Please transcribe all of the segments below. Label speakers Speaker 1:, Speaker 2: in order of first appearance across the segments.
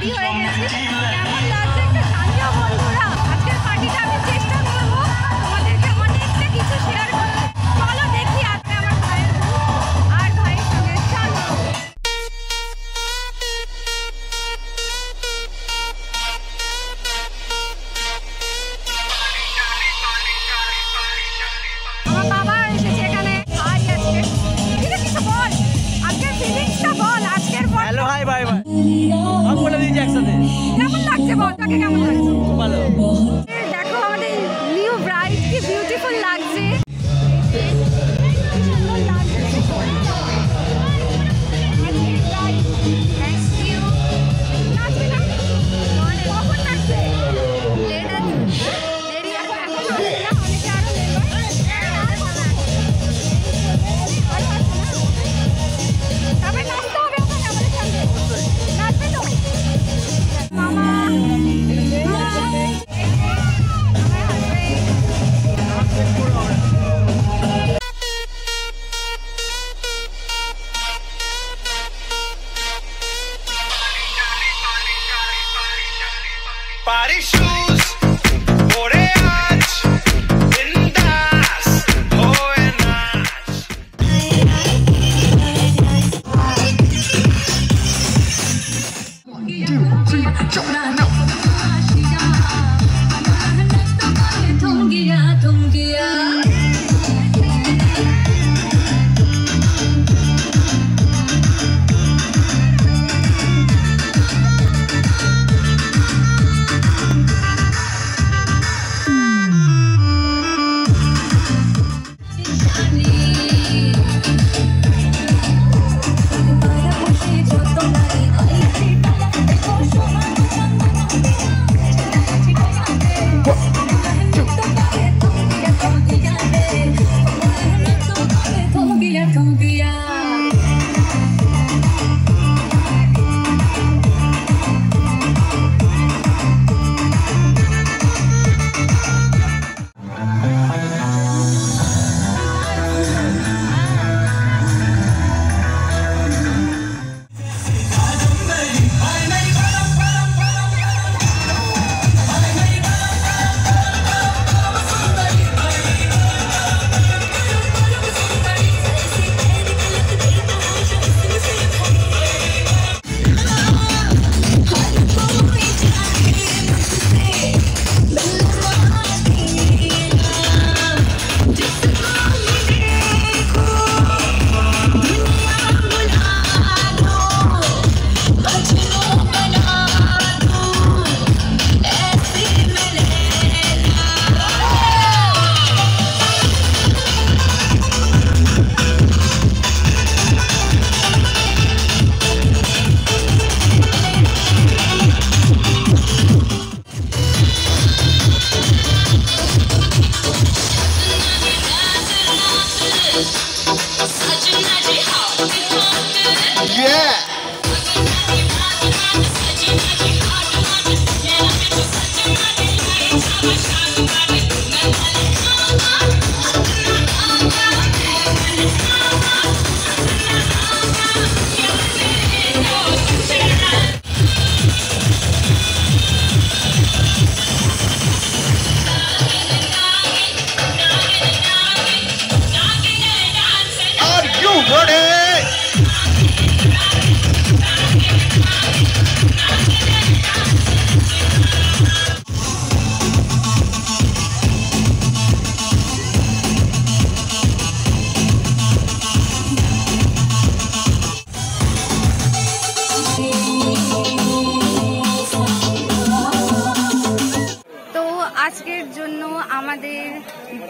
Speaker 1: Ready হয়ে গেছি। কেমন লাগছে একটা জানিও বন্ধুরা। আজকের পার্টিটা আমি চেষ্টা করবো তোমাদেরকে অনেকটা কিছু শেয়ার করতে। চলো দেখি আজকে আমার ভাইয়ের আর ভাইয়ের সঙ্গে চলো। আমার বাবা এসেছে এখানে। ভাই আজকে কিছু বল, আজকের ফিলিংসটা বল। আজকের
Speaker 2: হ্যালো হাই বাই বাই সব বলে দিয়েছি একসাথে।
Speaker 1: কেমন লাগছে বল, তাকে কেমন লাগছে?
Speaker 2: ভালো।
Speaker 1: দেখো আমাদের নিউ ব্রাইড কি বিউটিফুল লাগছে।
Speaker 3: Party shoes, pore aaj, bindas, hoye naach.
Speaker 4: 1, 2, 3, jump now.
Speaker 3: Yeah. Are you ready?
Speaker 1: আজকের জন্য আমাদের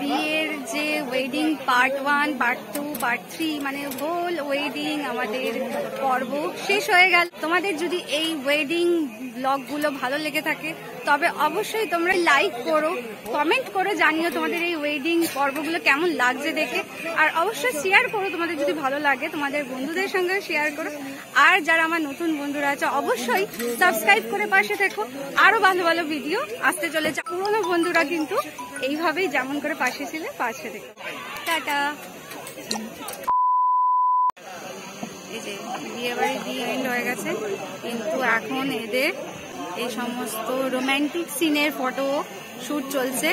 Speaker 1: বিয়ের যে ওয়েডিং পার্ট 1, পার্ট 2, পার্ট 3 মানে হোল ওয়েডিং আমাদের পর্ব শেষ হয়ে গেল। তোমাদের যদি এই ওয়েডিং ব্লগগুলো ভালো লেগে থাকে তবে অবশ্যই তোমরা লাইক করো, কমেন্ট করে জানিও তোমাদের এই ওয়েডিং পর্বগুলো কেমন লাগছে দেখে। আর অবশ্যই শেয়ার করো তোমাদের যদি ভালো লাগে, তোমাদের বন্ধুদের সঙ্গে শেয়ার করো। আর যারা আমার নতুন বন্ধুরা আছে অবশ্যই সাবস্ক্রাইব করে পাশে থেকো, আরো ভালো ভালো ভিডিও আসতে চলেছে। পুরোনো বন্ধুরা কিন্তু এইভাবেই যেমন করে পাশে ছিলে পাশে থেকো। টাটা। এই যে বিয়ে বাড়ি বিয়ে এন্ড হয়ে গেছে, কিন্তু এখন এদের এই সমস্ত রোম্যান্টিক সিনের ফটো শুট চলছে।